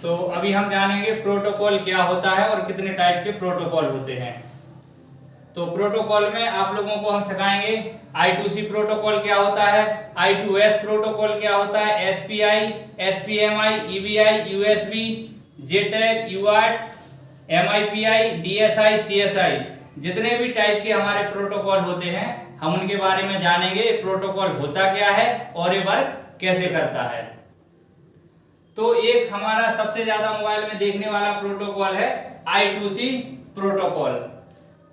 तो अभी हम जानेंगे प्रोटोकॉल क्या होता है और कितने टाइप के प्रोटोकॉल होते हैं। तो प्रोटोकॉल में आप लोगों को हम सिखाएंगे I2C प्रोटोकॉल क्या होता है, I2S प्रोटोकॉल क्या होता है, SPI, SPMI, EBI, USB, JTAG, UART, MIPI, DSI, CSI, जितने भी टाइप के हमारे प्रोटोकॉल होते हैं हम उनके बारे में जानेंगे। प्रोटोकॉल होता क्या है और ये वर्क कैसे करता है। तो एक हमारा सबसे ज्यादा मोबाइल में देखने वाला प्रोटोकॉल है I2C प्रोटोकॉल।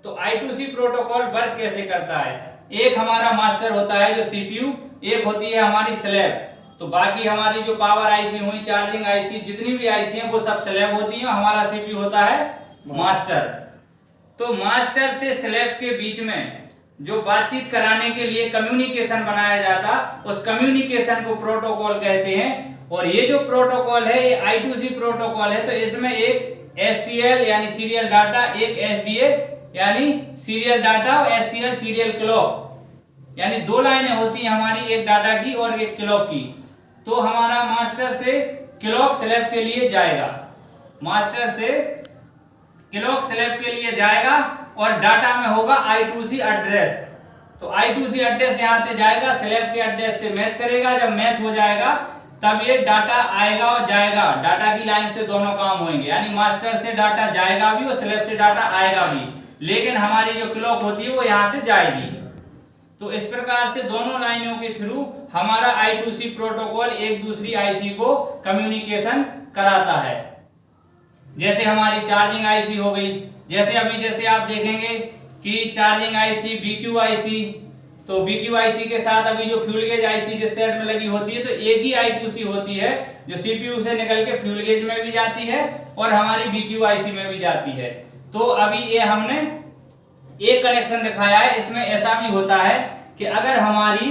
तो I2C प्रोटोकॉल वर्क कैसे करता है, एक हमारा मास्टर होता है जो CPU, एक होती है हमारी स्लैब। तो बाकी हमारी जो पावर आईसी हुई, चार्जिंग आईसी, जितनी भी आईसी हैं वो सब स्लैब होती हैं, हमारा CPU होता है मास्टर। तो मास्टर से स्लैब के बीच में जो बातचीत कराने के लिए कम्युनिकेशन बनाया जाता, उस कम्युनिकेशन को प्रोटोकॉल कहते हैं। और ये जो प्रोटोकॉल है ये I2C प्रोटोकॉल है। तो इसमें एक SCL यानी सीरियल डाटा, एक SDA यानी सीरियल डाटा और SCL सीरियल क्लॉक, यानी दो लाइनें होती हैं हमारी, एक डाटा की और एक क्लॉक की। तो हमारा मास्टर से क्लॉक स्लैब के लिए जाएगा, मास्टर से क्लॉक स्लैब के लिए जाएगा और डाटा में होगा I2C एड्रेस। तो I2C एड्रेस यहां से जाएगा, स्लैब के एड्रेस से मैच करेगा। जब मैच हो जाएगा तब ये डाटा आएगा और जाएगा, डाटा की लाइन से दोनों काम होंगे, यानी मास्टर से डाटा जाएगा भी और स्लैब से डाटा आएगा भी, लेकिन हमारी जो क्लॉक होती है वो यहां से जाएगी। तो इस प्रकार से दोनों लाइनों के थ्रू हमारा I2C प्रोटोकॉल एक दूसरी आईसी को कम्युनिकेशन कराता है। जैसे हमारी चार्जिंग आईसी हो गई, जैसे आप देखेंगे कि चार्जिंग आईसी, BQ आईसी, तो BQ आईसी के साथ अभी जो फ्यूल गेज आईसी जिस सेट में लगी होती है, तो एक ही I2C होती है जो CPU से निकल के फ्यूल गेज में भी जाती है और हमारी BQ आईसी में भी जाती है। तो अभी ये हमने एक कनेक्शन दिखाया है, इसमें ऐसा भी होता है कि अगर हमारी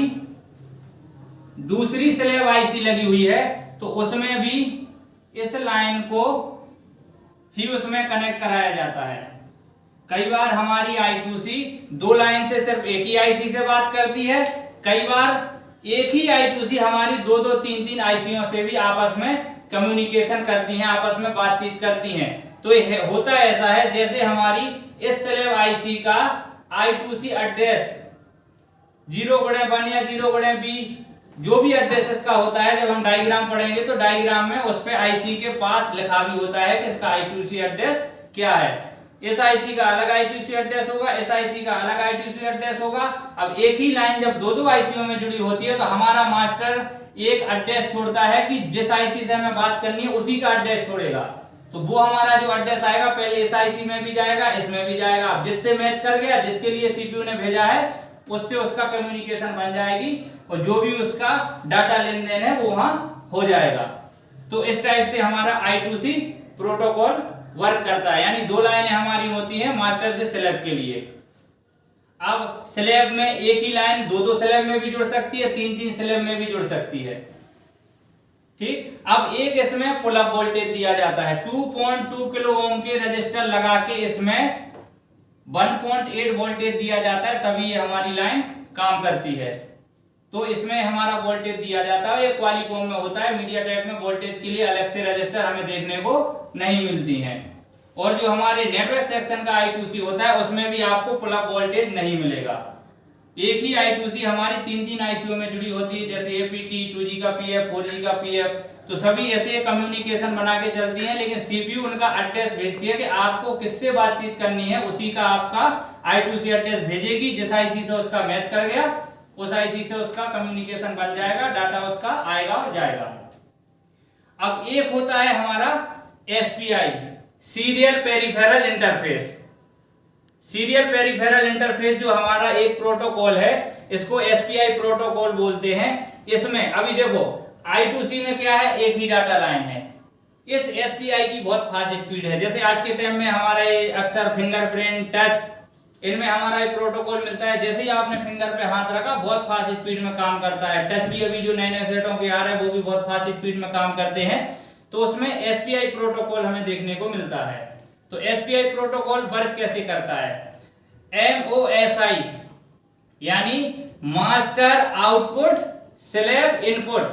दूसरी स्लैब आईसी लगी हुई है तो उसमें भी इस लाइन को ही उसमें कनेक्ट कराया जाता है। कई बार हमारी I2C दो लाइन से सिर्फ एक ही आईसी से बात करती है, कई बार एक ही I2C हमारी दो दो तीन तीन आईसीओ से भी आपस में कम्युनिकेशन करती हैं, आपस में बातचीत करती हैं। तो होता ऐसा है जैसे हमारी इस स्लैब आईसी का I2C एड्रेस 0/1 या 0/B जो भी एड्रेस इसका होता है, जब हम डायग्राम पढ़ेंगे तो डायग्राम में उस पे आईसी के पास लिखा भी होता है कि इसका I2C एड्रेस क्या है। इस आईसी का अलग I2C एड्रेस होगा, इस आईसी का अलग I2C एड्रेस होगा। अब एक ही लाइन जब दो दो आईसीओ में जुड़ी होती है तो हमारा मास्टर एक एड्रेस छोड़ता है कि जिस आईसी से हमें बात करनी है उसी का एड्रेस छोड़ेगा। तो वो हमारा जो एड्रेस आएगा पहले इस आईसी में भी जाएगा, इसमें भी जाएगा। अब जिससे मैच कर गया, जिसके लिए CPU ने भेजा है, उससे उसका कम्युनिकेशन बन जाएगी और जो भी उसका डाटा लेन देन है वो वहां हो जाएगा। तो इस टाइप से हमारा I2C प्रोटोकॉल वर्क करता है, यानी दो लाइनें हमारी होती हैं मास्टर से स्लैब के लिए। अब स्लैब में एक ही लाइन दो दो स्लैब में भी जुड़ सकती है, तीन तीन स्लैब में भी जुड़ सकती है। ठीक, अब एक इसमें पुल अप वोल्टेज दिया जाता है, 2.2 किलो ओम के रजिस्टर लगा के इसमें 1.8 वोल्टेज दिया जाता है, तभी ये हमारी लाइन काम करती है। तो इसमें हमारा वोल्टेज दिया जाता है, ये क्वालिकॉम में होता है, मीडियाटेक में वोल्टेज के लिए अलग से रजिस्टर हमें देखने को नहीं मिलती हैं। और जो हमारे नेटवर्क सेक्शन का I2C होता है उसमें भी आपको पुल अप वोल्टेज नहीं मिलेगा। एक ही I2C हमारी तीन तीन आईसीओ में जुड़ी होती है, जैसे APT, 2G का PF, 4G का PF, तो सभी ऐसे कम्युनिकेशन बना के चलती हैं, लेकिन CPU उनका एड्रेस भेजती है कि आपको किससे बातचीत करनी है, उसी का आपका I2C एड्रेस भेजेगी। जिस आईसी से उसका मैच कर गया उस आईसी से उसका कम्युनिकेशन बन जाएगा, डाटा उसका आएगा और जाएगा। अब एक होता है हमारा SPI, serial peripheral interface. Serial peripheral interface जो हमारा एक प्रोटोकॉल है, इसको SPI प्रोटोकॉल बोलते हैं। इसमें अभी देखो I2C में क्या है, एक ही डाटा लाइन है। इस SPI की बहुत फास्ट स्पीड है, जैसे आज के टाइम में हमारा अक्सर फिंगरप्रिंट, टच, इनमें हमारा एक प्रोटोकॉल मिलता है। जैसे ही आपने फिंगर पे हाथ रखा बहुत फास्ट स्पीड में काम करता है। टच भी अभी जो नए नए सेटों के आ रहे हैं वो भी बहुत फास्ट स्पीड में काम करते हैं। तो उसमें SPI प्रोटोकॉल हमें देखने को मिलता है। तो SPI प्रोटोकॉल वर्क कैसे करता है, MOSI यानी master output slab input.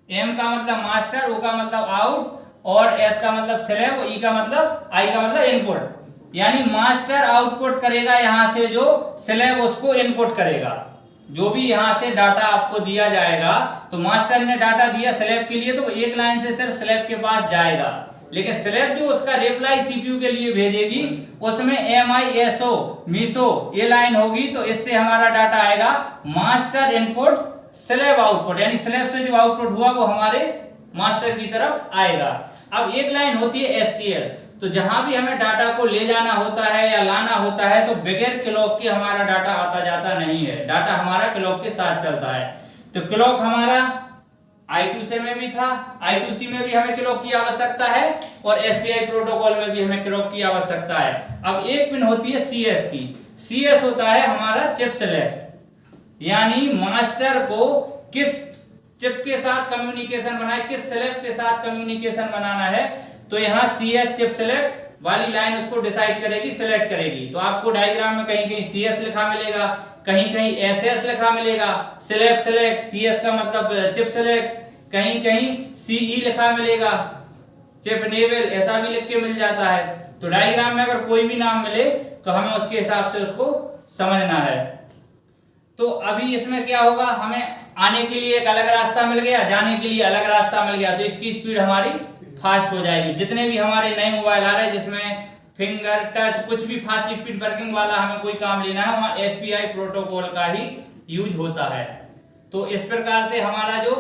M का मतलब मास्टर, O का मतलब आउट और एस का मतलब स्लैब, ई का मतलब, आई का मतलब इनपुट। यानी मास्टर आउटपुट करेगा यहां से जो स्लैब उसको इनपुट करेगा। जो भी यहां से डाटा आपको दिया जाएगा, तो मास्टर ने डाटा दिया स्लैब के लिए तो एक लाइन से सिर्फ स्लैब के पास जाएगा, लेकिन स्लैब जो उसका रिप्लाई सीपीयू के लिए भेजेगी उसमें MISO मीसो ये लाइन होगी। तो इससे हमारा डाटा आएगा मास्टर इनपुट स्लैब आउटपुट, यानी स्लैब से जो आउटपुट हुआ वो हमारे मास्टर की तरफ आएगा। अब एक लाइन होती है SCL, तो जहां भी हमें डाटा को ले जाना होता है या लाना होता है तो बगैर क्लॉक के हमारा डाटा आता जाता नहीं है, डाटा हमारा क्लॉक के साथ चलता है। तो क्लॉक हमारा I2C में भी था, I2C में भी हमें क्लॉक की आवश्यकता है और SPI प्रोटोकॉल में भी हमें क्लॉक की आवश्यकता है। अब एक पिन होती है CS की। CS होता है हमारा चिप सेलेक्ट, यानी मास्टर को किस चिप के साथ कम्युनिकेशन बनाए, किस सेलेक्ट के साथ कम्युनिकेशन बनाना है, तो यहाँ CS चिप सेलेक्ट वाली लाइन उसको डिसाइड करेगी, सिलेक्ट करेगी। तो आपको डायग्राम में कहीं कहीं CS लिखा मिलेगा, कहीं कहीं SS लिखा मिलेगा, सेलेक्ट सेलेक्ट, CS का मतलब चिप सेलेक्ट, कहीं कहीं CE लिखा मिलेगा, चिप इनेबल, ऐसा भी लिख के मिल जाता है। तो डायग्राम में अगर कोई भी नाम मिले तो हमें उसके हिसाब से उसको समझना है। तो अभी इसमें क्या होगा, हमें आने के लिए एक अलग रास्ता मिल गया, जाने के लिए अलग रास्ता मिल गया, तो इसकी स्पीड हमारी फास्ट हो जाएगी। जितने भी हमारे नए मोबाइल आ रहे हैं जिसमें फिंगर टच कुछ भी फास्ट स्पीड वर्किंग वाला हमें कोई काम लेना है, वहां SPI प्रोटोकॉल का ही यूज होता है। तो इस प्रकार से हमारा जो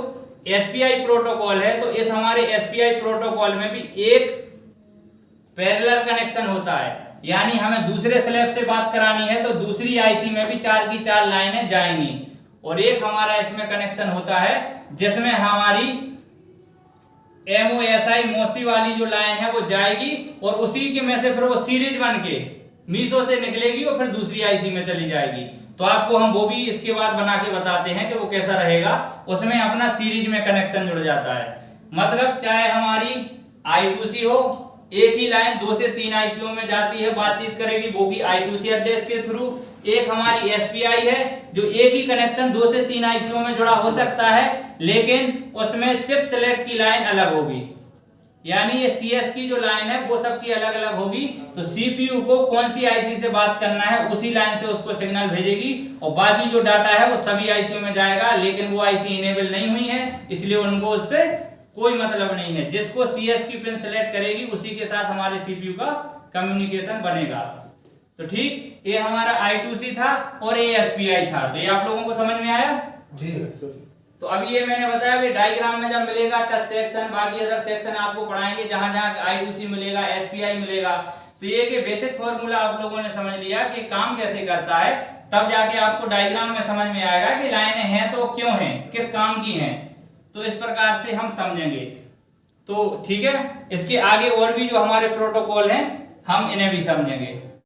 SPI प्रोटोकॉल है, तो इस हमारे SPI प्रोटोकॉल में भी एक पैरेलल कनेक्शन होता है, यानी हमें दूसरे स्लैब से बात करानी है तो दूसरी IC में भी 4 की 4 लाइनें जाएंगी। और एक हमारा इसमें कनेक्शन होता है जिसमें हमारी MOSI मोसी वाली जो लाइन है वो जाएगी और उसी के में से फिर वो सीरीज बन के मीसो से निकलेगी और फिर दूसरी IC में चली जाएगी। तो आपको हम वो भी इसके बाद बना के बताते हैं कि वो कैसा रहेगा। उसमें अपना सीरीज में कनेक्शन जुड़ जाता है, मतलब चाहे हमारी I2C हो, एक ही लाइन 2 से 3 ICO में जाती है, बातचीत करेगी, वो भी I2C एड्रेस के थ्रू। एक हमारी SPI है जो एक ही कनेक्शन 2 से 3 ICO में जुड़ा हो सकता है, लेकिन उसमें चिप सेलेक्ट की लाइन अलग होगी, यानी ये CS की जो लाइन है वो सबकी अलग अलग होगी। तो CPU को कौन सी IC से बात करना है उसी लाइन से उसको सिग्नल भेजेगी और बाकी जो डाटा है वो सभी ICO में जाएगा, लेकिन वो IC इनेबल नहीं हुई है इसलिए उनको उससे कोई मतलब नहीं है। जिसको CS की पिन सेलेक्ट करेगी उसी के साथ हमारे CPU का कम्युनिकेशन बनेगा। तो ठीक, ये हमारा I2C था और ये SPI था। तो ये आप लोगों को समझ में आया? जी सर। तो अभी ये मैंने बताया कि डायग्राम में जब मिलेगा टच सेक्शन, बाकी अदर सेक्शन आपको पढ़ाएंगे जहां जहां I2C मिलेगा, SPI मिलेगा। तो ये कि बेसिक फॉर्मूला आप लोगों ने समझ लिया कि काम कैसे करता है, तब जाके आपको डायग्राम में समझ में आएगा कि लाइनें हैं तो क्यों हैं, किस काम की हैं। तो इस प्रकार से हम समझेंगे। तो ठीक है, इसके आगे और भी जो हमारे प्रोटोकॉल हैं हम इन्हें भी समझेंगे।